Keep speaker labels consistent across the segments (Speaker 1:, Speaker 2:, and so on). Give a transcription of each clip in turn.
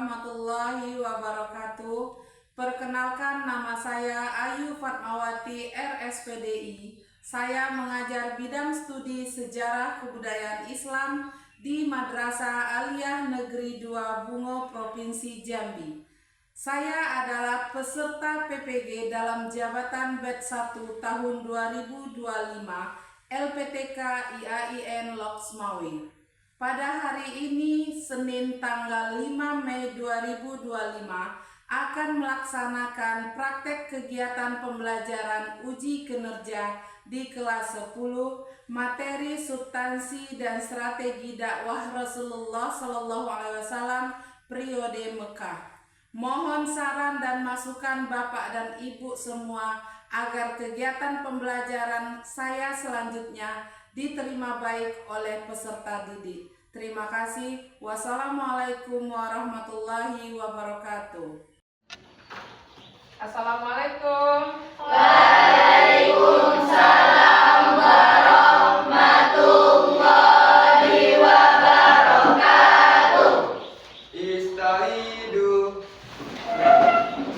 Speaker 1: warahmatullahi wabarakatuh. Perkenalkan, nama saya Ayu Fatmawati, RSPDI. Saya mengajar bidang studi Sejarah Kebudayaan Islam di Madrasah Aliyah Negeri 2 Bungo, Provinsi Jambi. Saya adalah peserta PPG dalam jabatan Batch 1 tahun 2025 LPTK IAIN Loksmawe. Pada hari ini, Senin tanggal 5 Mei 2025, akan melaksanakan praktek kegiatan pembelajaran uji kinerja di kelas 10, materi substansi dan strategi dakwah Rasulullah SAW periode Mekah. Mohon saran dan masukan Bapak dan Ibu semua agar kegiatan pembelajaran saya selanjutnya diterima baik oleh peserta didik. Terima kasih. Wassalamualaikum warahmatullahi wabarakatuh. Assalamualaikum.
Speaker 2: Waalaikumsalam warahmatullahi wabarakatuh.
Speaker 3: Istaidu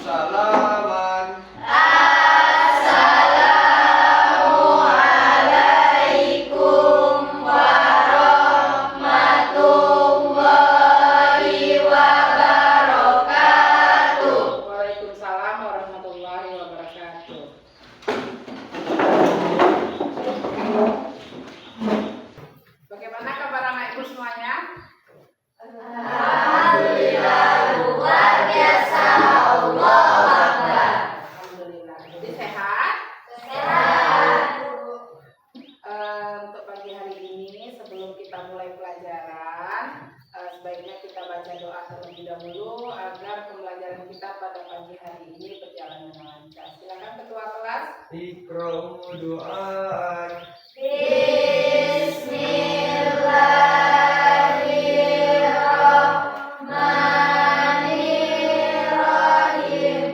Speaker 3: salaman.
Speaker 2: Assalamualaikum warahmatullahi wabarakatuh.
Speaker 1: Waalaikumsalam warahmatullahi wabarakatuh. Bagaimana kabar anak ibu semuanya?
Speaker 2: Alhamdulillah luar biasa, Allahu Akbar.
Speaker 1: Alhamdulillah. Jadi sehat?
Speaker 2: Sehat.
Speaker 1: Untuk pagi hari ini, sebelum kita mulai pelajaran, sebaiknya kita baca doa terlebih dahulu agar pembelajaran kita pada pagi hari ini berjalan dengan lancar. Silakan ketua kelas.
Speaker 3: Iqra'u du'aan.
Speaker 2: Bismillahirrahmanirrahim.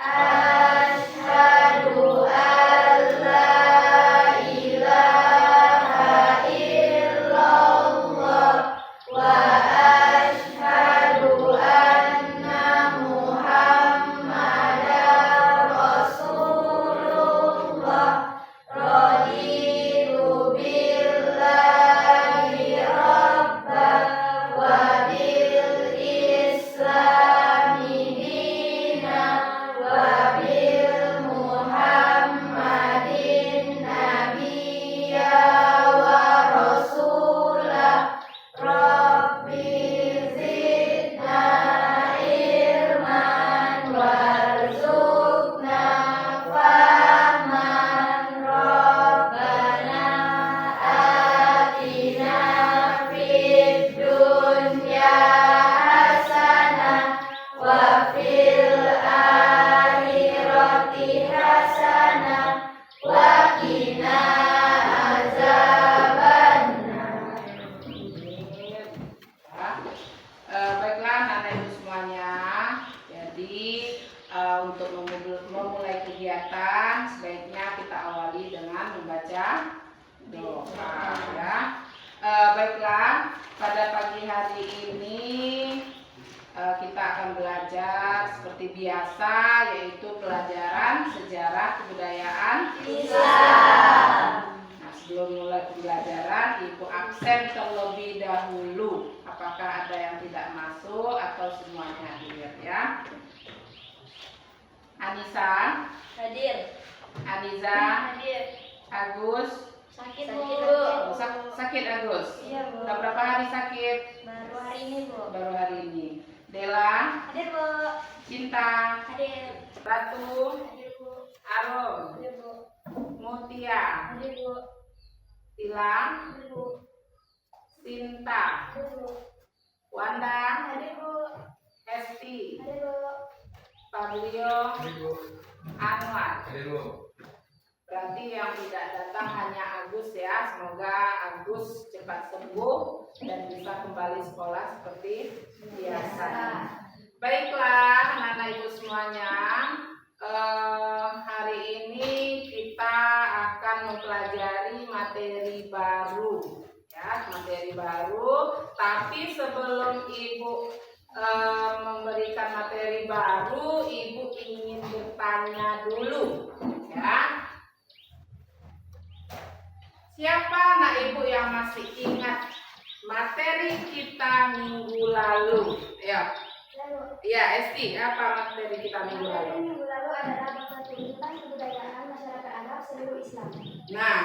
Speaker 2: Asyhadu an la ilaha illallah wa asyhadu anna Muhammadar Rasulullah. Raditu billahi rabban wa bil islami dinan wa bil Muhammadin nabiyya wa rasulah. Rabbi zidna ilman warzuqna fahman. Rabbana atina fid dunya hasanah wa fil akhirati hasanah wa qina azabannar.
Speaker 1: Baiklah anak ibu semuanya. Jadi untuk memulai kegiatan, sebaiknya kita awali dengan membaca doa, ya. Baiklah, pada pagi hari ini kita akan belajar seperti biasa, yaitu pelajaran sejarah kebudayaan
Speaker 2: Islam.
Speaker 1: Nah, sebelum mulai pembelajaran, Ibu absen terlebih dahulu. Apakah ada yang tidak masuk atau semuanya hadir, ya? Anissa,
Speaker 2: Hadir.
Speaker 1: Aniza,
Speaker 2: Hadir.
Speaker 1: Agus.
Speaker 2: Sakit,
Speaker 1: Oh, sakit Agus.
Speaker 2: Iya, Bu.
Speaker 1: Udah berapa hari sakit?
Speaker 2: Baru hari ini, Bu.
Speaker 1: Baru hari ini. Dela,
Speaker 2: Hadir, Bu.
Speaker 1: Cinta,
Speaker 2: Hadir.
Speaker 1: Ratu,
Speaker 2: Hadir, Bu.
Speaker 1: Arum,
Speaker 2: Hadir, Bu.
Speaker 1: Mutia,
Speaker 2: Hadir, Bu.
Speaker 1: Tilang,
Speaker 2: Hadir, Bu.
Speaker 1: Sinta,
Speaker 2: Hadir, Bu.
Speaker 1: Wanda,
Speaker 2: Hadir, Bu.
Speaker 1: Esti,
Speaker 2: Hadir, Bu.
Speaker 1: Fabio, Anwar.
Speaker 3: Hadir.
Speaker 1: Berarti yang tidak datang hanya Agus, ya. Semoga Agus cepat sembuh dan bisa kembali sekolah seperti biasa. Baiklah anak-anak ibu semuanya, hari ini kita akan mempelajari materi baru, ya, materi baru. Tapi sebelum ibu memberikan materi baru, Ibu ingin bertanya dulu, ya. Siapa anak Ibu yang masih ingat materi kita minggu lalu? Ya, ya Esti, apa materi kita minggu lalu?
Speaker 2: Minggu lalu adalah bab 1 tentang kebudayaan masyarakat Arab seluruh Islam.
Speaker 1: Nah,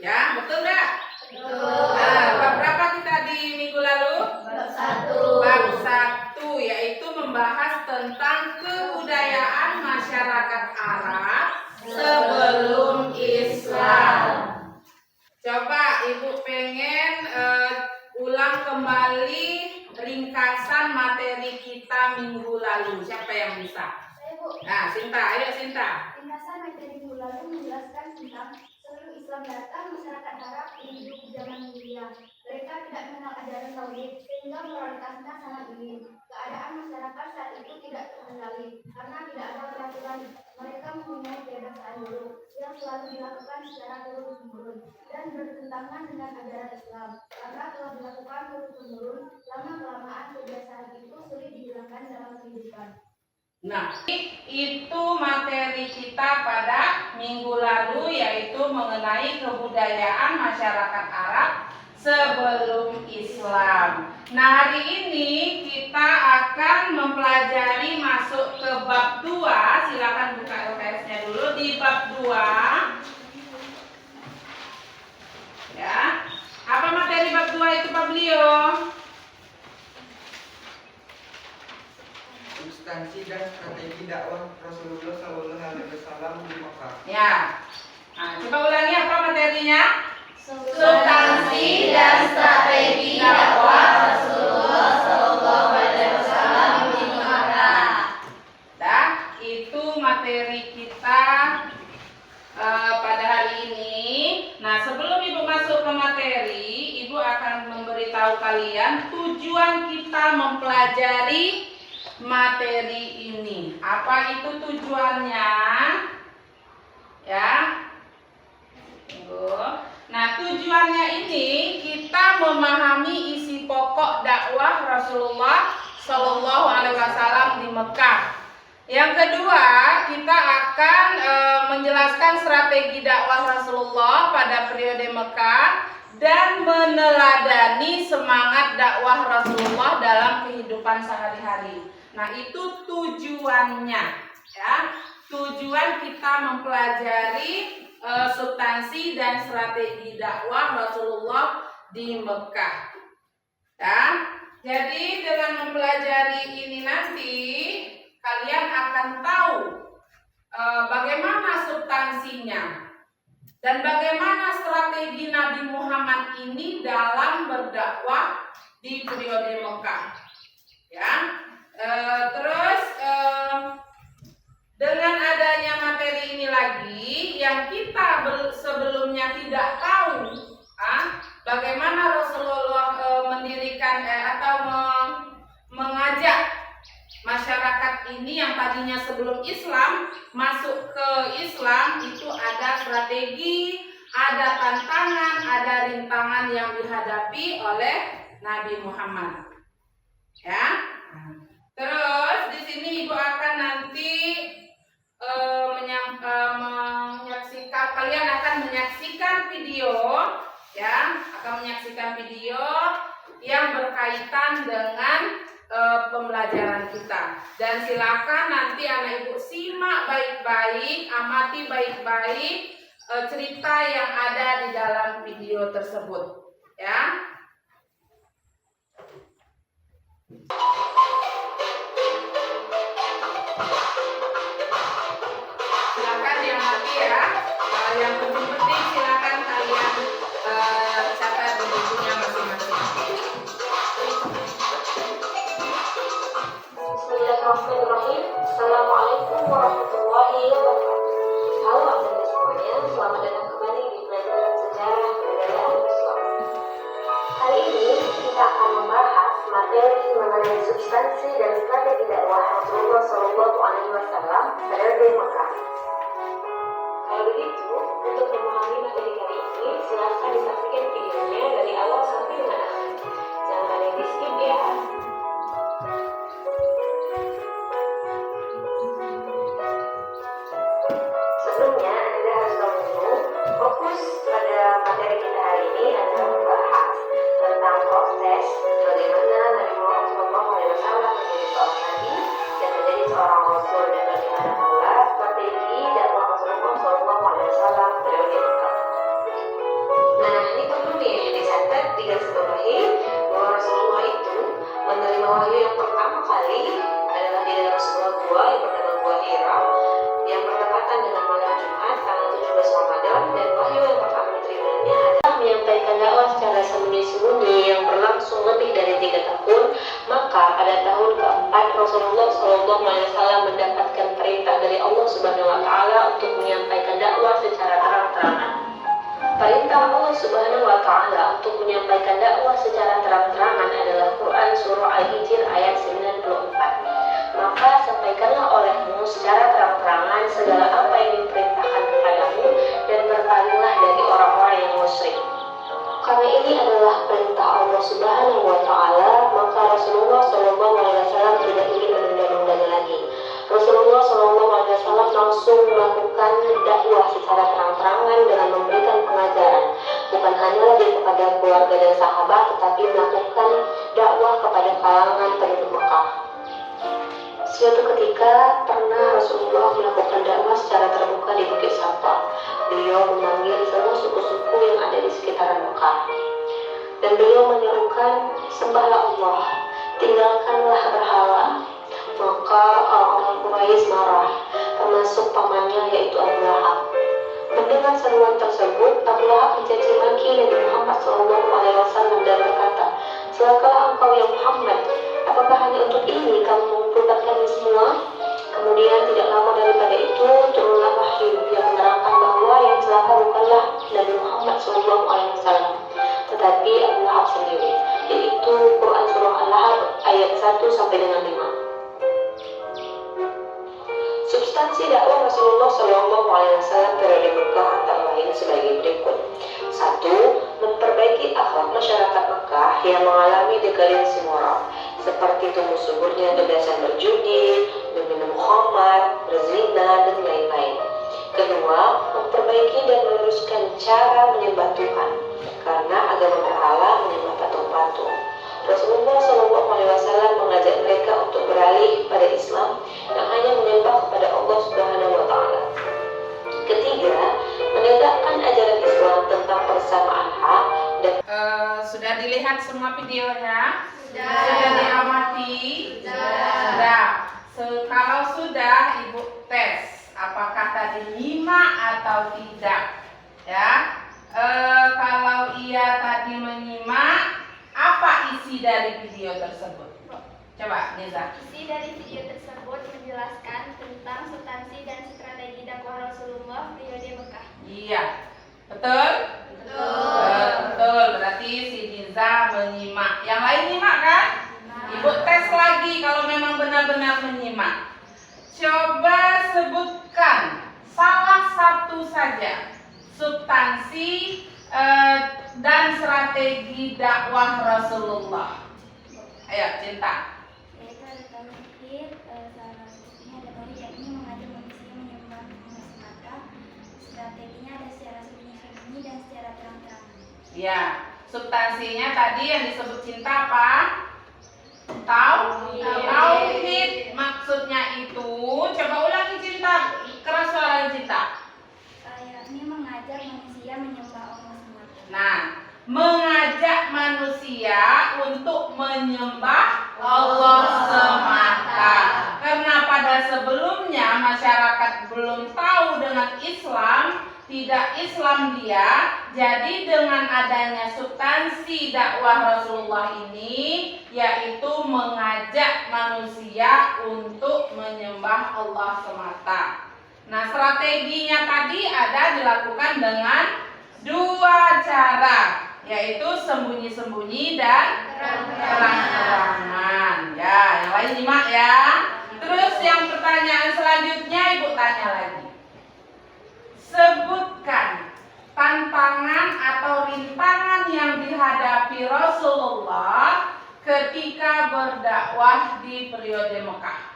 Speaker 1: ya betul nggak?
Speaker 2: Betul.
Speaker 1: Nah, bab berapa kita di minggu lalu?
Speaker 2: Bab 1.
Speaker 1: Bab 1, yaitu membahas tentang kebudayaan masyarakat Arab sebelum Islam. Coba Ibu pengen ulang kembali ringkasan materi kita minggu lalu. Siapa yang bisa?
Speaker 2: Saya, Bu.
Speaker 1: Nah, Sinta, ayo Sinta.
Speaker 2: Ringkasan materi minggu lalu menjelaskan tentang sebelum Islam datang, masyarakat Arab hidup di zaman mulia. Mereka tidak mengenal ajaran tauhid sehingga moralitasnya sangat minim. Keadaan masyarakat saat itu tidak terkendali karena tidak ada peraturan. Mereka mempunyai kebiasaan buruk yang selalu dilakukan secara turun-temurun dan bertentangan dengan ajaran Islam. Karena telah dilakukan turun-temurun, lama-kelamaan kebiasaan itu sulit dihilangkan dalam kehidupan.
Speaker 1: Nah, itu materi kita pada minggu lalu, yaitu mengenai kebudayaan masyarakat Arab sebelum Islam. Nah, hari ini kita akan mempelajari masuk ke bab 2. Silakan buka LKS-nya dulu di bab 2. Ya. Apa materi bab 2 itu, Pak Blio?
Speaker 3: Substansi dan strategi dakwah Rasulullah SAW di Mekah.
Speaker 1: Ya. Nah, coba ulangi apa materinya?
Speaker 2: Substansi dan strategi dakwah Rasulullah SAW di Mekah.
Speaker 1: Dah, itu materi kita pada hari ini. Nah, sebelum Ibu masuk ke materi, Ibu akan memberitahu kalian tujuan kita mempelajari materi ini. Apa itu tujuannya? Ya. Tunggu. Nah, tujuannya ini kita memahami isi pokok dakwah Rasulullah Shallallahu Alaihi Wasallam di Mekah. Yang kedua, kita akan menjelaskan strategi dakwah Rasulullah pada periode Mekah dan meneladani semangat dakwah Rasulullah dalam kehidupan sehari-hari. Nah, itu tujuannya, ya. Tujuan kita mempelajari substansi dan strategi dakwah Rasulullah di Mekah. Ya. Jadi dengan mempelajari ini nanti kalian akan tahu bagaimana substansinya dan bagaimana strategi Nabi Muhammad ini dalam berdakwah di periode Mekah. Ya. Terus dengan adanya materi ini lagi yang kita sebelumnya tidak tahu, bagaimana Rasulullah mendirikan atau mengajak masyarakat ini yang tadinya sebelum Islam masuk ke Islam, itu ada strategi, ada tantangan, ada rintangan yang dihadapi oleh Nabi Muhammad. Ya. Terus di sini Ibu akan nanti menyaksikan, kalian akan menyaksikan video, ya, akan menyaksikan video yang berkaitan dengan pembelajaran kita. Dan silakan nanti anak Ibu simak baik-baik, amati baik-baik cerita yang ada di dalam video tersebut, ya. Silakan diamati ya. Yang penting silakan kalian catat di bukunya masing-masing.
Speaker 4: Bismillahirrahmanirrahim. Assalamualaikum warahmatullahi wabarakatuh. Halo adik-adik semuanya, selamat datang kembali di pelajaran sejarah kebudayaan Islam. Hari ini kita akan membahas materi mengenai substansi dan strategi dakwah Rasulullah SAW periode Mekah. Kalau begitu, untuk memahami materi kali ini, silahkan disaksikan videonya dari awal sampai dengan akhir. Jangan ada yang di skip ya. Rasul dan bagaimana pula strategi dakwah Rasulullah SAW periode Mekah. Nah, ini perlu nih dicatat di garis bawahi bahwa Rasulullah itu menerima wahyu yang pertama kali adalah di dalam sebuah gua yang bernama Gua Hira yang bertepatan dengan malam Jumat tanggal 17 Ramadan, dan wahyu yang pertama diterimanya adalah menyampaikan dakwah secara sembunyi-sembunyi yang berlangsung lebih dari 3 tahun. Maka pada tahun keempat Rasulullah SAW mendapatkan perintah dari Allah Subhanahu Wa Taala untuk menyampaikan dakwah secara terang-terangan. Perintah Allah Subhanahu Wa Taala untuk menyampaikan dakwah secara terang-terangan adalah Quran Surah Al-Hijr ayat 94. Maka sampaikanlah olehmu secara terang-terangan segala apa yang diperintahkan kepadamu dan berpalinglah dari orang-orang yang musyrik. Karena ini adalah perintah Allah Subhanahu Wa Taala, maka Rasulullah SAW tidak ingin menunda-nundanya lagi. Rasulullah SAW langsung melakukan dakwah secara terang-terangan dengan memberikan pengajaran, bukan hanya lagi kepada keluarga dan sahabat, tetapi melakukan dakwah kepada kalangan penduduk Mekah. Suatu ketika pernah Rasulullah melakukan dakwah secara terbuka di Bukit Safa. Beliau memanggil semua suku-suku yang ada di sekitaran Mekah, dan beliau menyerukan, sembahlah Allah, tinggalkanlah berhala. Maka orang-orang Quraisy marah, termasuk pamannya yaitu Abu Lahab. Mendengar seruan tersebut, Abu Lahab mencaci maki Nabi Muhammad SAW dan berkata, "Celakalah engkau ya Muhammad, apakah hanya untuk ini kamu mengumpulkan kami semua?" Kemudian tidak lama daripada itu turunlah wahyu yang menerangkan bahwa yang celaka bukanlah Nabi Muhammad SAW, tetapi Abu Lahab sendiri, yaitu Quran Surah Al-Lahab ayat 1 sampai dengan 5. Substansi dakwah Rasulullah SAW periode Mekah antara lain sebagai berikut. 1. Memperbaiki akhlak masyarakat Mekah yang mengalami dekadensi moral, seperti tumbuh suburnya kebiasaan berjudi, meminum khamar, berzina, dan lain-lain. Kedua, memperbaiki dan meluruskan cara menyembah Tuhan, karena agama berhala menyembah patung-patung. Rasulullah SAW mengajak mereka untuk beralih pada Islam yang hanya menyembah kepada Allah Subhanahu Wa Taala. Ketiga, menegakkan ajaran Islam tentang persamaan hak dan
Speaker 1: Sudah dilihat semua videonya?
Speaker 2: Sudah
Speaker 1: diamati? Sudah. Kalau sudah, Ibu tes apakah tadi nyimak atau tidak, ya. Kalau iya tadi menyimak, apa isi dari video tersebut? Coba, Neza.
Speaker 2: Isi dari video tersebut menjelaskan tentang substansi dan strategi dakwah Rasulullah periode Mekah.
Speaker 1: Iya. Betul? Betul. Berarti si Niza menyimak. Yang lain nyimak kan? Ibu tes lagi kalau memang benar-benar menyimak. Coba sebutkan salah satu saja substansi dan strategi dakwah Rasulullah. Ayo, Cinta.
Speaker 2: Yaitu ada tauhid, salah satunya ada tauhid, yakni mengajak manusia menyembah Allah semata. Strateginya ada secara sembunyi-sembunyi dan secara terang-terangan.
Speaker 1: Ya, substansinya tadi yang disebut Cinta apa? Tauhid. Maksudnya itu, coba ulangi Cinta, keras suara Cinta.
Speaker 2: Yakni mengajak manusia menyembah Allah semata.
Speaker 1: Nah, mengajak manusia untuk menyembah Allah semata. Karena pada sebelumnya masyarakat belum tahu dengan Islam, tidak Islam dia. Jadi dengan adanya substansi dakwah Rasulullah ini, yaitu mengajak manusia untuk menyembah Allah semata. Nah, strateginya tadi ada dilakukan dengan dua cara, yaitu sembunyi-sembunyi dan terang-terangan. Ya, yang lain nyimak ya. Terus yang pertanyaan selanjutnya Ibu tanya lagi. Sebutkan tantangan atau rintangan yang dihadapi Rasulullah ketika berdakwah di periode Mekah.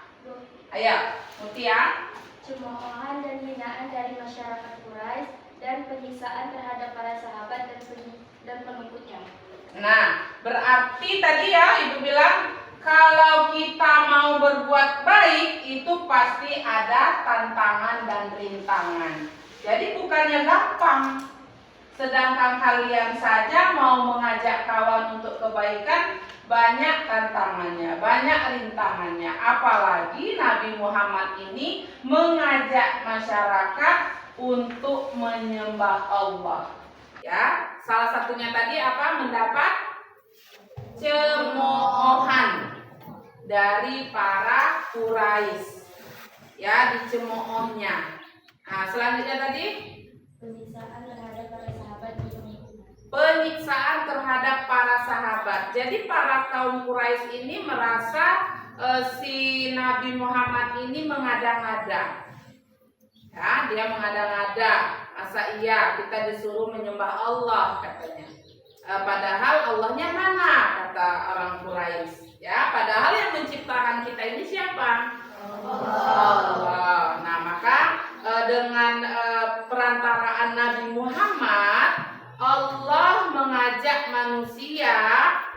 Speaker 1: Ayo, Mutia.
Speaker 2: Cemoohan dan hinaan dari masyarakat Quraisy dan penyiksaan terhadap para sahabat dan pengikutnya.
Speaker 1: Nah, berarti tadi ya Ibu bilang kalau kita mau berbuat baik itu pasti ada tantangan dan rintangan. Jadi bukannya gampang. Sedangkan kalian saja mau mengajak kawan untuk kebaikan, banyak tantangannya, banyak rintangannya. Apalagi Nabi Muhammad ini mengajak masyarakat untuk menyembah Allah. Ya, salah satunya tadi apa? Mendapat cemoohan dari para Quraisy. Ya, dicemoohnya. Nah, selanjutnya tadi
Speaker 2: Penyiksaan terhadap para sahabat
Speaker 1: penyiksaan terhadap para sahabat. Jadi para kaum Quraisy ini merasa si Nabi Muhammad ini mengada-ngada. Ya, dia mengada-ngada. Masa iya kita disuruh menyembah Allah katanya. Padahal Allahnya mana kata orang Quraisy. Ya, padahal yang menciptakan kita ini siapa? Allah. Nah, maka dengan perantaraan Nabi Muhammad, Allah mengajak manusia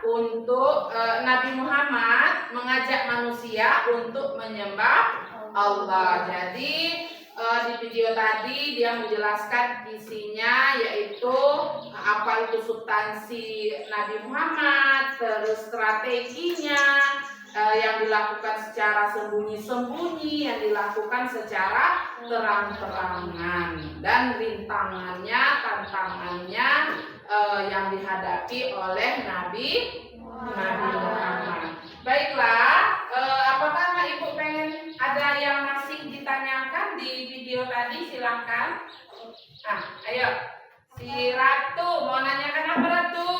Speaker 1: untuk Nabi Muhammad mengajak manusia untuk menyembah Allah. Jadi di video tadi dia menjelaskan isinya, yaitu apa itu substansi Nabi Muhammad, terus strateginya yang dilakukan secara sembunyi-sembunyi, yang dilakukan secara terang-terangan, dan rintangannya, tantangannya yang dihadapi oleh Nabi Muhammad. Baiklah, apakah Ibu pengen ada yang masih ditanyakan di video tadi? Silahkan. Nah, ayo, si Ratu mau nanyakan apa, Ratu?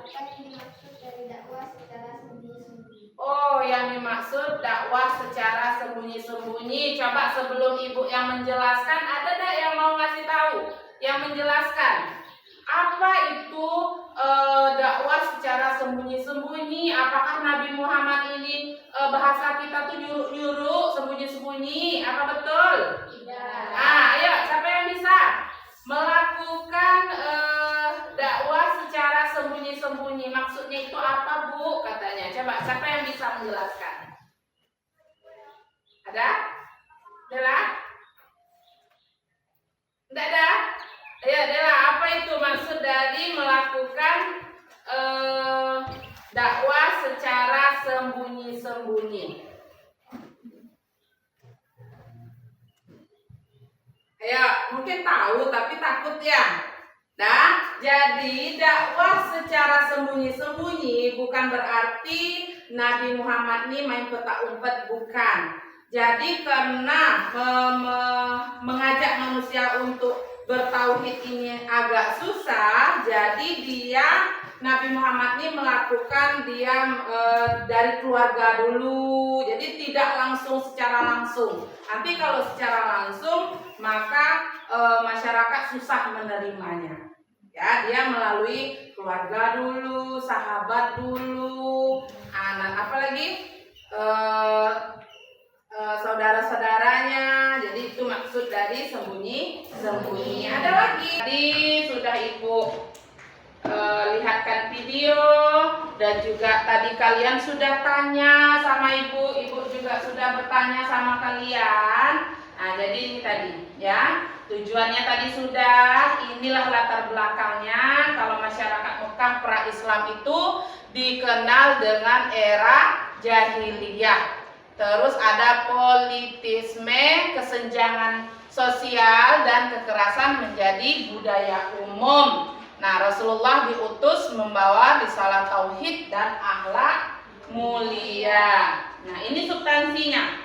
Speaker 2: Apa yang dimaksud dari dakwah secara sembunyi-sembunyi?
Speaker 1: Oh, yang dimaksud dakwah secara sembunyi-sembunyi. Coba sebelum Ibu yang menjelaskan, ada tak yang mau ngasih tahu? Yang menjelaskan apa itu dakwah secara sembunyi-sembunyi? Apakah Nabi Muhammad ini bahasa kita tuh nyuruh-nyuruh, sembunyi-sembunyi? Apa betul?
Speaker 2: Tidak.
Speaker 1: Ah, ayo, siapa yang bisa melakukan dakwah secara sembunyi-sembunyi? Maksudnya itu apa, Bu? Katanya. Coba, siapa yang bisa menjelaskan? Ada? Dela? Tidak ada? Ya, Dela, apa itu maksud dari melakukan dakwah secara sembunyi-sembunyi? Ayo, mungkin tahu tapi takut ya. Nah, jadi dakwah secara sembunyi-sembunyi bukan berarti Nabi Muhammad ini main petak umpet, bukan. Jadi karena mengajak manusia untuk bertauhid ini agak susah, jadi Nabi Muhammad ini melakukan dari keluarga dulu. Jadi tidak langsung secara langsung. Nanti kalau secara langsung maka masyarakat susah menerimanya. Ya, dia melalui keluarga dulu, sahabat dulu, anak apalagi saudara-saudaranya. Jadi itu maksud dari sembunyi-sembunyi. Ada lagi. Tadi sudah Ibu lihatkan video, dan juga tadi kalian sudah tanya sama Ibu juga sudah bertanya sama kalian. Nah, jadi ini tadi ya, tujuannya tadi sudah, inilah latar belakangnya. Kalau masyarakat Mekah pra-Islam itu dikenal dengan era jahiliyah. Terus ada politisme, kesenjangan sosial dan kekerasan menjadi budaya umum. Nah, Rasulullah diutus membawa risalah tauhid dan akhlak mulia. Nah, ini substansinya.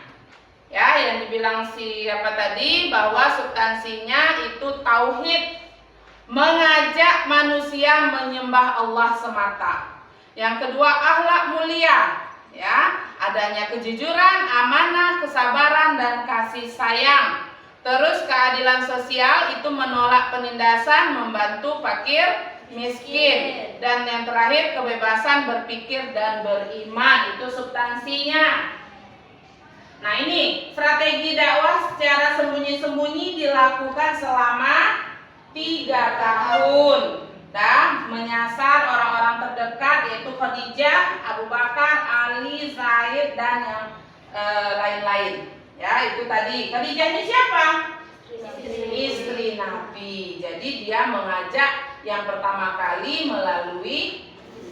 Speaker 1: Ya, yang dibilang siapa tadi bahwa substansinya itu tauhid, mengajak manusia menyembah Allah semata. Yang kedua, akhlak mulia. Ya, adanya kejujuran, amanah, kesabaran dan kasih sayang. Terus keadilan sosial itu menolak penindasan, membantu fakir miskin. Dan yang terakhir kebebasan berpikir dan beriman. Itu substansinya. Nah, ini strategi dakwah secara sembunyi-sembunyi dilakukan selama 3 tahun. dan menyasar orang-orang terdekat yaitu Khadijah, Abu Bakar, Ali, Zaid dan yang lain-lain. Ya, itu tadi. Khadijah ini siapa? Istri Nabi. Jadi dia mengajak yang pertama kali melalui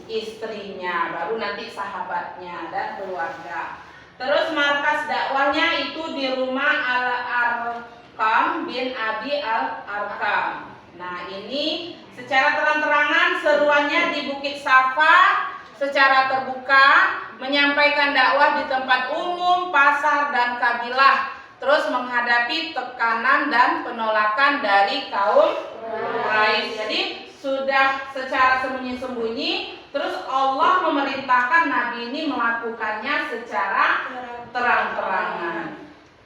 Speaker 1: istrinya, baru nanti sahabatnya dan keluarga. Terus markas dakwahnya itu di rumah Al-Arqam bin Abi Al-Arqam. Nah, ini secara terang-terangan seruannya di Bukit Safa secara terbuka, menyampaikan dakwah di tempat umum, pasar dan kabilah, terus menghadapi tekanan dan penolakan dari kaum Quraisy. Jadi sudah secara sembunyi-sembunyi, terus Allah memerintahkan Nabi ini melakukannya secara terang-terangan.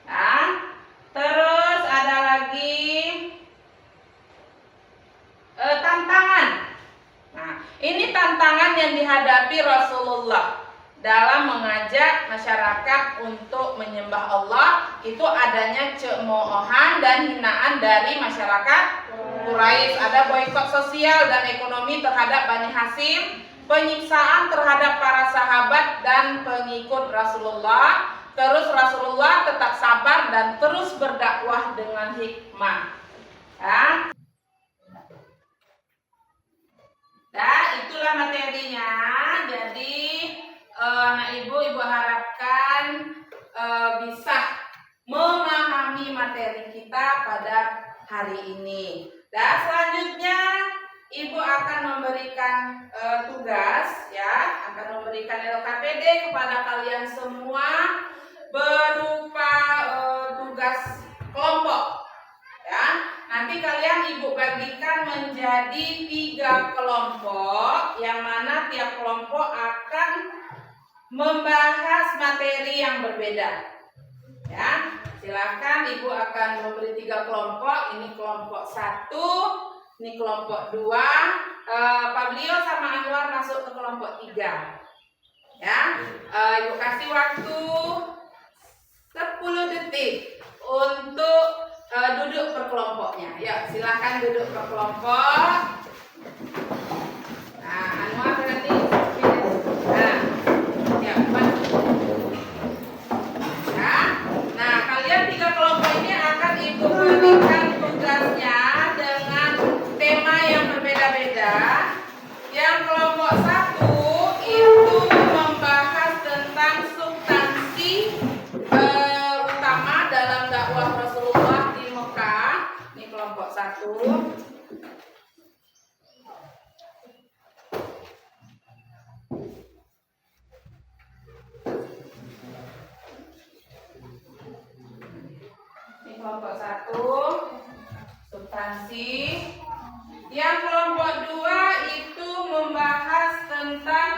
Speaker 1: Nah, terus ada lagi tantangan. Nah, ini tantangan yang dihadapi Rasulullah dalam mengajak masyarakat untuk menyembah Allah, itu adanya cemoohan dan hinaan dari masyarakat Quraisy. Ada boikot sosial dan ekonomi terhadap Bani Hashim, penyiksaan terhadap para sahabat dan pengikut Rasulullah. Terus Rasulullah tetap sabar dan terus berdakwah dengan hikmah. Nah, itulah materinya. Jadi anak ibu harapkan bisa memahami materi kita pada hari ini. Dan selanjutnya ibu akan memberikan tugas, ya, akan memberikan LKPD kepada kalian semua berupa tugas kelompok. Ya, nanti kalian ibu bagikan menjadi 3 kelompok, yang mana tiap kelompok akan membahas materi yang berbeda. Ya, silakan ibu akan memberi 3 kelompok. Ini kelompok 1, ini kelompok 2. Pak Beliau sama Anwar masuk ke kelompok 3. Ya, ibu kasih waktu 10 detik untuk duduk per kelompoknya. Ya, silakan duduk per kelompok. Nah, Anwar berarti nah, ya, nah, kalian 3 kelompok ini akan ibu berikan tugasnya dengan tema yang berbeda-beda. Yang kelompok 1 itu membahas tentang substansi utama dalam dakwah Rasulullah di Mekah. Ini kelompok 1. Ini kelompok 1, substansi. Yang kelompok 2 itu membahas tentang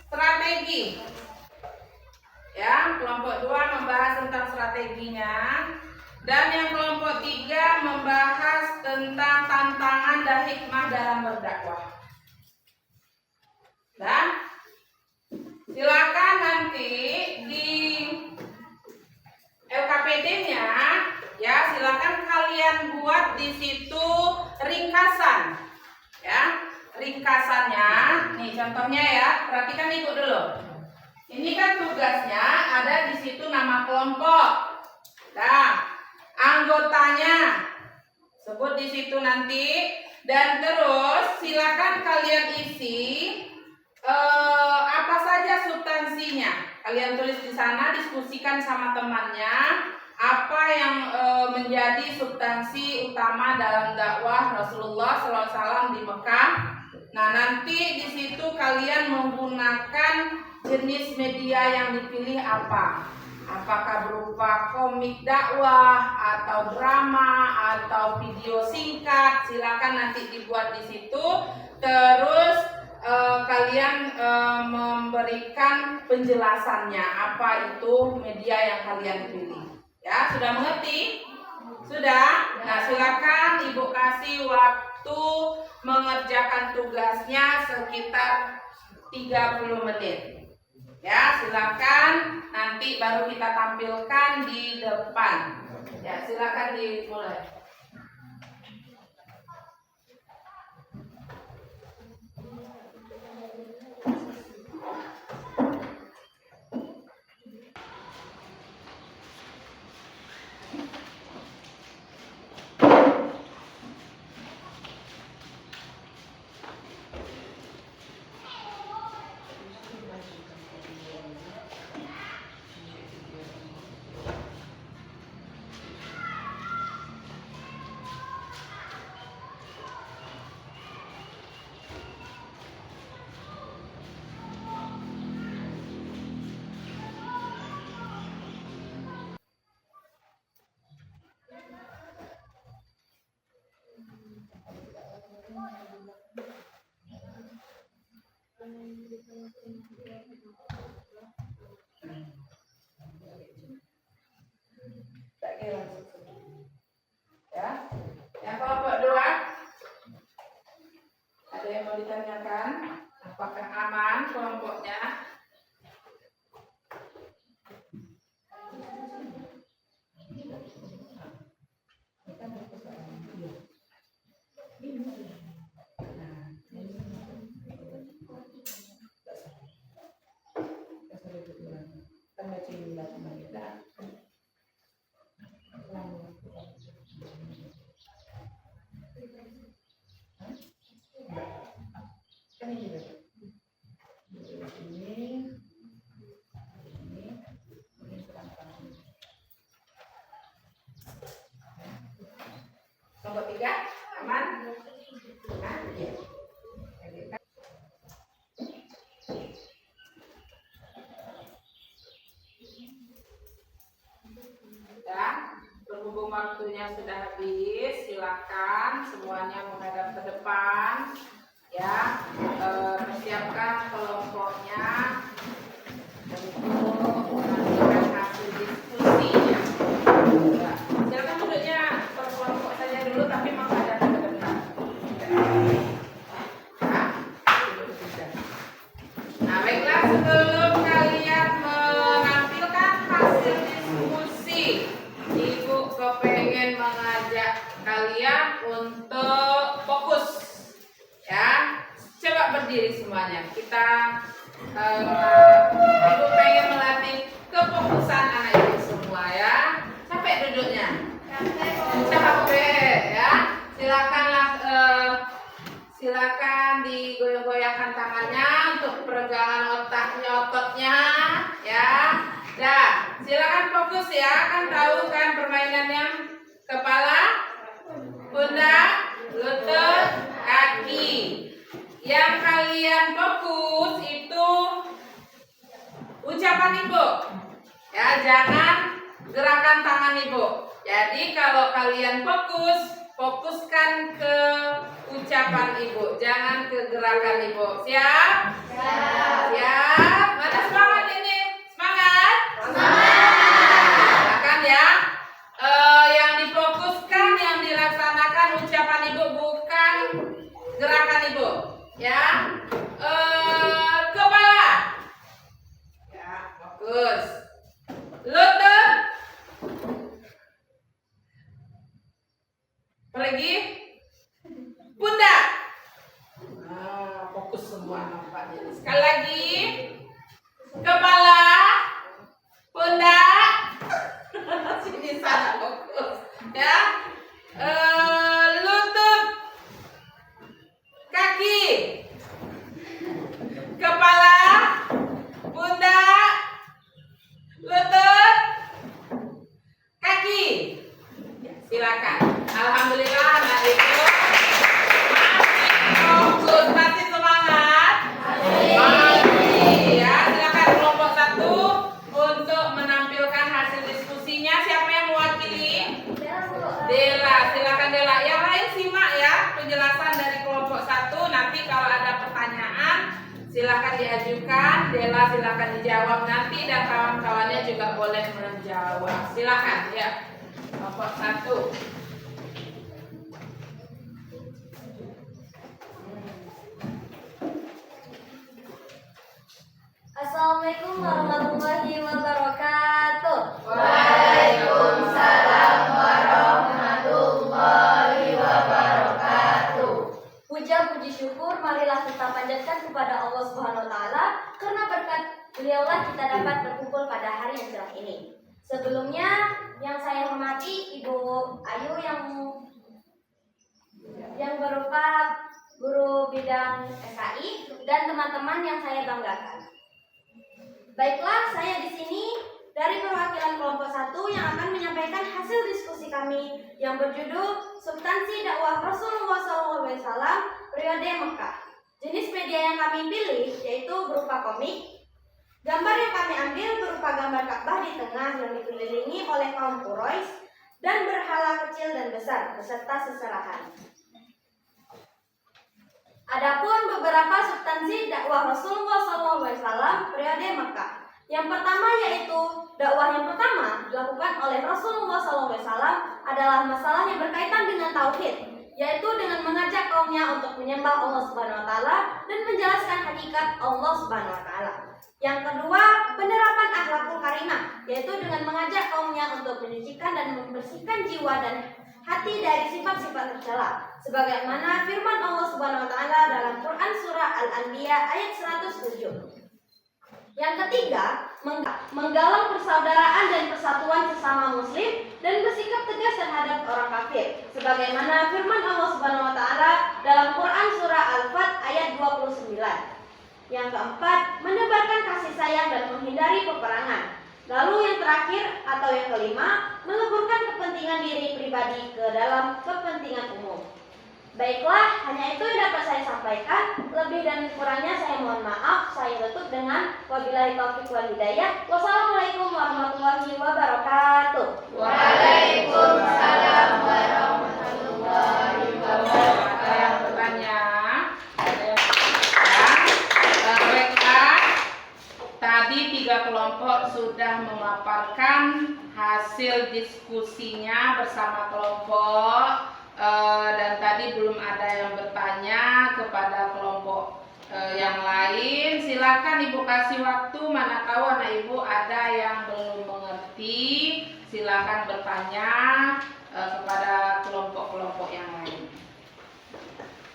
Speaker 1: strategi. Ya, kelompok 2 membahas tentang strateginya. Dan yang kelompok 3 membahas tentang tantangan dan hikmah dalam berdakwah. Dan silakan nanti di LKPD-nya, ya, silakan kalian buat di situ ringkasan. Ya, ringkasannya. Nih contohnya ya, perhatikan ibu dulu. Ini kan tugasnya ada di situ nama kelompok. Nah, anggotanya sebut di situ nanti, dan terus silakan kalian isi apa saja substansinya. Kalian tulis di sana, diskusikan sama temannya apa yang menjadi substansi utama dalam dakwah Rasulullah SAW di Mekah. Nah, nanti di situ kalian menggunakan jenis media yang dipilih apa? Apakah berupa komik dakwah atau drama atau video singkat? Silakan nanti dibuat di situ. Terus kalian memberikan penjelasannya apa itu media yang kalian pilih. Ya, sudah mengerti? Sudah? Nah, silakan ibu kasih waktu mengerjakan tugasnya sekitar 30 menit. Ya, silakan, nanti baru kita tampilkan di depan. Ya, silakan dimulai. langsung. Ya. Yang kelompok 2, ada yang mau ditanyakan? Apakah aman kelompoknya? Kelompok 3 aman? Nah, iya. Ya, berhubung waktunya sudah habis, silakan semuanya menghadap ke depan. Ya, persiapkan kelompoknya untuk menentukan hasil diskusinya. Ya, silakan duduknya per kelompok saja dulu, tapi menghadap ke depan. Nah, baiklah, sebelum kalian menampilkan hasil diskusi, Ibu kepengen mengajak kalian untuk fokus. Ya, coba berdiri semuanya. Ibu pengen melatih kefokusan anak ibu semua ya. Capek duduknya? Capek ya. Silakan digoyang-goyangkan tangannya untuk peregangan ototnya ya. Dah, silakan fokus ya. Kan tahu kan permainannya? Kepala, pundak, lutut, kaki. Yang kalian fokus itu ucapan ibu. Ya, jangan gerakan tangan ibu. Jadi kalau kalian fokuskan ke ucapan ibu, jangan ke gerakan ibu. Siap? Siap. Mana semangat ini? Semangat? Silakan ya. Yang difokuskan, yang dilaksanakan ucapan ibu, bukan gerakan ibu. Ya. Kepala. Ya, fokus. Lutut. Lagi. Pundak. Nah, fokus semua nampaknya. Sekali lagi. Kepala. Pundak. Sini sana fokus. Ya. Lutut. Kaki. Kepala. Pundak. Lutut. Kaki. Ya, silakan. Alhamdulillah anak ibu fokus, masih semangat. Masih ya, silakan kelompok 1 untuk menampilkan hasil diskusinya. Siapa yang mewakili? Dela, silakan Dela. Yang lain simak ya penjelasan dari kelompok 1. Nanti kalau ada pertanyaan silakan diajukan. Dela silakan dijawab nanti dan kawan-kawannya juga boleh menjawab. Silakan ya. Kelompok 1.
Speaker 2: Assalamualaikum warahmatullahi wabarakatuh.
Speaker 1: Waalaikumsalam warahmatullahi wabarakatuh.
Speaker 2: Puja puji syukur marilah kita panjatkan kepada Allah Subhanahu wa taala karena berkat beliaulah kita dapat berkumpul pada hari yang cerah ini. Sebelumnya yang saya hormati Ibu Ayu yang berupa guru bidang SKI dan teman-teman yang saya banggakan. Baiklah, saya di sini dari perwakilan kelompok 1 yang akan menyampaikan hasil diskusi kami yang berjudul Substansi Dakwah Rasulullah SAW Periode Mekah. Jenis media yang kami pilih yaitu berupa komik. Gambar yang kami ambil berupa gambar Ka'bah di tengah yang dikelilingi oleh kaum Quraisy dan berhala kecil dan besar beserta seserahan. Adapun beberapa substansi dakwah Rasulullah SAW periode Mekah.
Speaker 5: Yang pertama yaitu dakwah yang pertama dilakukan oleh Rasulullah SAW adalah masalah yang berkaitan dengan tauhid, yaitu dengan mengajak kaumnya untuk menyembah Allah Subhanahu wa taala dan menjelaskan hakikat Allah Subhanahu wa taala. Yang kedua, penerapan akhlakul karimah, yaitu dengan mengajak kaumnya untuk menyucikan dan membersihkan jiwa dan hati dari sifat-sifat tercela, sebagaimana firman Allah Subhanahu wa taala dalam Quran surah Al-Anbiya ayat 107. Yang ketiga, menggalang persaudaraan dan persatuan sesama muslim dan bersikap tegas terhadap orang kafir, sebagaimana firman Allah Subhanahu wa taala dalam Quran surah Al-Fat ayat 29. Yang keempat, menebarkan kasih sayang dan menghindari peperangan. Lalu yang terakhir atau yang kelima, meleburkan kepentingan diri pribadi ke dalam kepentingan umum. Baiklah, hanya itu yang dapat saya sampaikan. Lebih dan kurangnya saya mohon maaf. Saya tutup dengan wabillahi taufiq wal hidayah. Wassalamualaikum warahmatullahi wabarakatuh.
Speaker 1: Waalaikumsalam warahmatullahi wabarakatuh. Ada yang bertanya? Baiklah, tadi 3 kelompok sudah memaparkan hasil diskusinya bersama kelompok. Dan tadi belum ada yang bertanya kepada kelompok yang lain. Silakan Ibu kasih waktu, mana tahu anak Ibu ada yang belum mengerti. Silakan bertanya kepada kelompok-kelompok yang lain.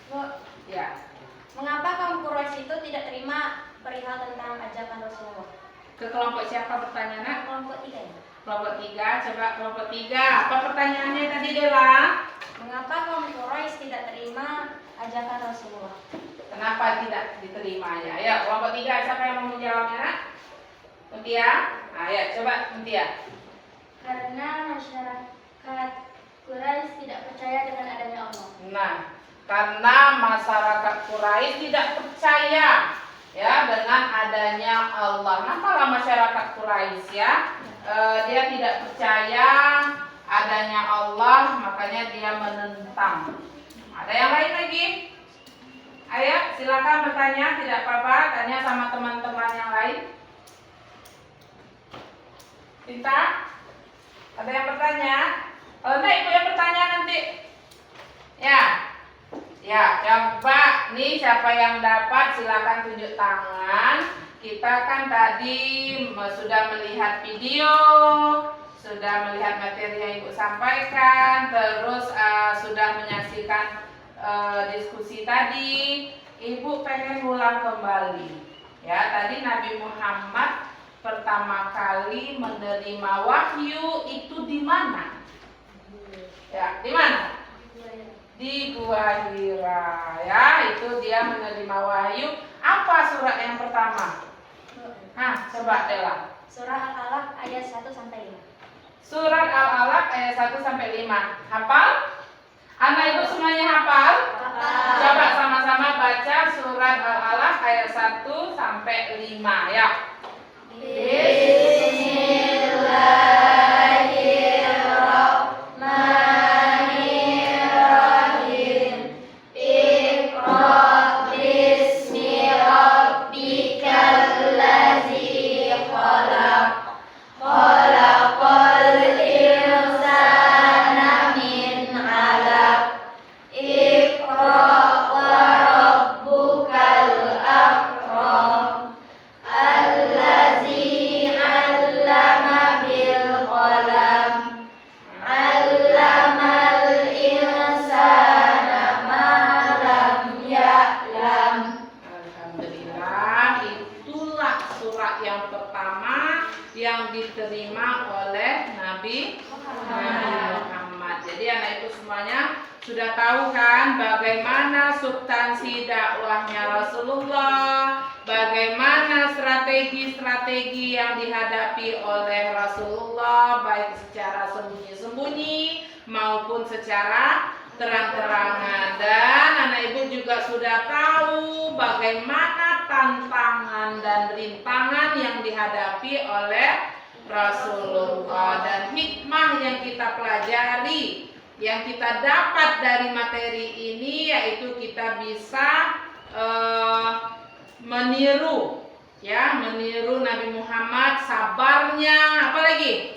Speaker 5: Bu,
Speaker 1: Ya,
Speaker 5: mengapa kaum Quraisy itu tidak terima perihal tentang ajakan Rasulullah?
Speaker 1: ke kelompok siapa bertanya, Nak?
Speaker 5: Kelompok 3 ya.
Speaker 1: Kelompok 3, coba kelompok 3. Apa pertanyaannya tadi, Dela?
Speaker 5: Mengapa kaum Quraisy tidak terima ajakan Rasulullah?
Speaker 1: Kenapa tidak diterimanya? Ya, kelompok 3, siapa yang mau menjawabnya, Nak? Mutia? Ayo, coba Mutia.
Speaker 2: Karena masyarakat Quraisy tidak percaya dengan adanya Allah.
Speaker 1: Nah, karena masyarakat Quraisy tidak percaya ya dengan adanya Allah. Nah, kalau masyarakat Quraisy ya, dia tidak percaya adanya Allah, makanya dia menentang. Ada yang lain lagi? Ayo, silakan bertanya, tidak apa-apa, tanya sama teman-teman yang lain. Cinta? Ada yang bertanya? Kalau enggak, Ibu yang bertanya nanti. Ya, coba nih siapa yang dapat silakan tunjuk tangan. Kita kan tadi sudah melihat video, sudah melihat materi yang Ibu sampaikan, terus sudah menyaksikan diskusi tadi. Ibu pengen ulang kembali. Ya, tadi Nabi Muhammad pertama kali menerima wahyu itu di mana? Ya, di mana? Di Gua Hira. Ya, itu dia menerima wahyu. Apa surat yang pertama? Coba Dela.
Speaker 5: Surah Al-Alaq ayat 1 sampai 5.
Speaker 1: Surat Al-Alaq ayat 1 sampai 5. Hafal? Anak Ibu semuanya hafal? Coba sama-sama baca surat Al-Alaq ayat 1 sampai 5 ya.
Speaker 2: Bismillahirrahmanirrahim. Iqra bismi rabbikal ladzi khalaq. Khalaqal insana min 'alaq. Iqra wa rabbukal akram. Allazi 'allama bil qalam. 'Allamal insana ma lam ya'lam.
Speaker 1: Alhamdulillah, itulah surat yang pertama yang diterima oleh Nabi Muhammad. Jadi anak Ibu semuanya sudah tahu kan bagaimana substansi dakwahnya Rasulullah, bagaimana strategi-strategi yang dihadapi oleh Rasulullah baik secara sembunyi-sembunyi maupun secara terang-terangan. Dan anak Ibu juga sudah tahu bagaimana tantangan dan rintangan yang dihadapi oleh Rasulullah, dan hikmah yang kita pelajari, yang kita dapat dari materi ini, yaitu kita bisa meniru ya, meniru Nabi Muhammad, sabarnya, apalagi?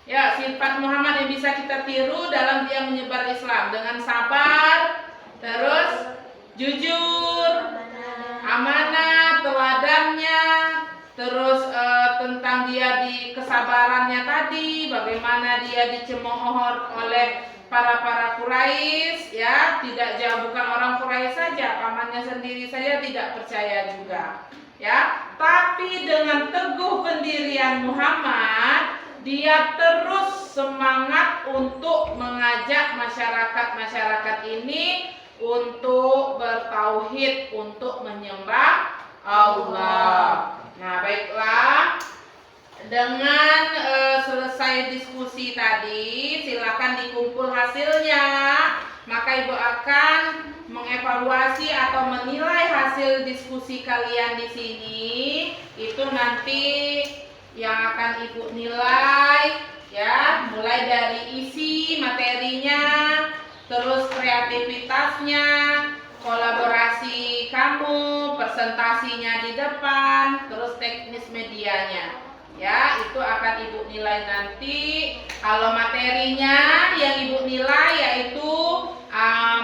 Speaker 1: Ya, sifat Muhammad yang bisa kita tiru dalam dia menyebar Islam dengan sabar, terus jujur, amanah, teladannya, terus tentang dia di kesabarannya tadi, bagaimana dia dicemooh oleh para Quraisy, ya, tidak jauh, bukan orang Quraisy saja, pamannya sendiri saja tidak percaya juga, ya. Tapi dengan teguh pendirian Muhammad, dia terus semangat untuk mengajak masyarakat ini untuk bertauhid, untuk menyembah Allah. Nah, baiklah. Dengan selesai diskusi tadi, silakan dikumpul hasilnya. Maka Ibu akan mengevaluasi atau menilai hasil diskusi kalian di sini. Itu nanti yang akan Ibu nilai, ya, mulai dari isi materinya, terus kreativitasnya, kolaborasi kamu, presentasinya di depan, terus teknis medianya. Ya, itu akan Ibu nilai nanti. Kalau materinya yang Ibu nilai yaitu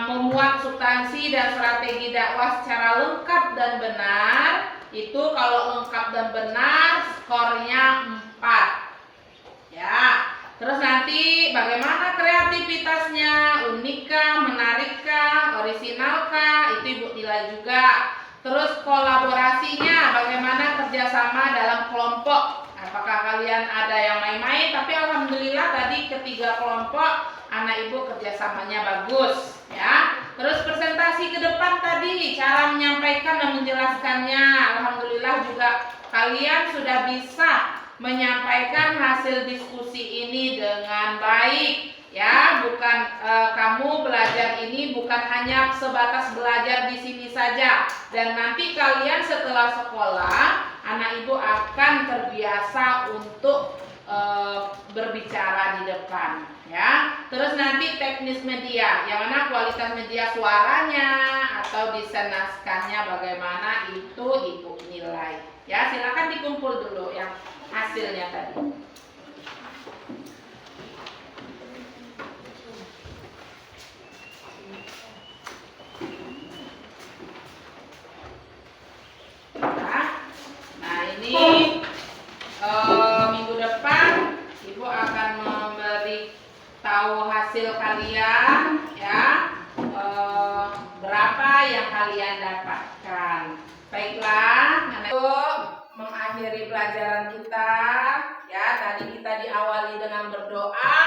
Speaker 1: memuat substansi dan strategi dakwah secara lengkap dan benar. Itu kalau lengkap dan benar skornya 4. Ya. Terus nanti bagaimana kreativitasnya, unikkah, menarikkah, orisinalkah, itu Ibu nilai juga. Terus kolaborasinya, bagaimana kerjasama dalam kelompok. Apakah kalian ada yang main-main? Tapi alhamdulillah tadi ketiga kelompok anak Ibu kerjasamanya bagus, ya. Terus presentasi ke depan tadi, cara menyampaikan dan menjelaskannya, alhamdulillah juga kalian sudah bisa menyampaikan hasil diskusi ini dengan baik, ya. Bukan kamu belajar ini bukan hanya sebatas belajar di sini saja, dan nanti kalian setelah sekolah anak Ibu akan terbiasa untuk berbicara di depan, ya. Terus nanti teknis media, yang mana kualitas media suaranya atau desain naskahnya bagaimana, itu Ibu nilai, ya. Silakan dikumpul dulu yang hasilnya tadi. Nah, ini minggu depan Ibu akan memberi tahu hasil kalian, ya, berapa yang kalian dapatkan. Baiklah, Ibu mengakhiri pelajaran kita, ya. Tadi kita diawali dengan berdoa,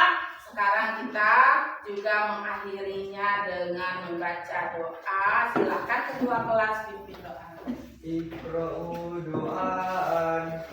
Speaker 1: sekarang kita juga mengakhirinya dengan membaca doa. Silakan ketua kelas pimpin doa.
Speaker 3: Iqra'u du'aan.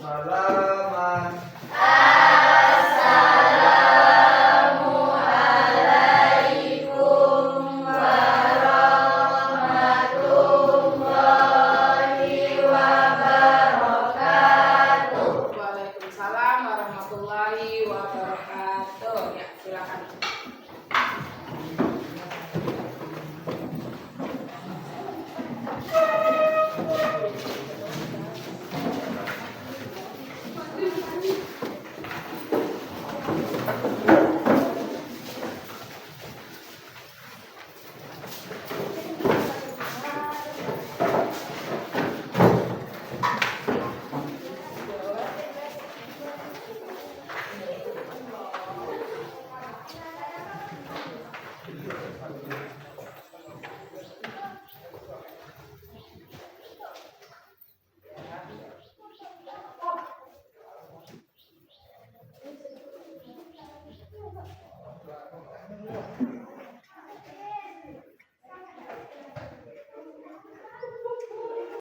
Speaker 3: Salam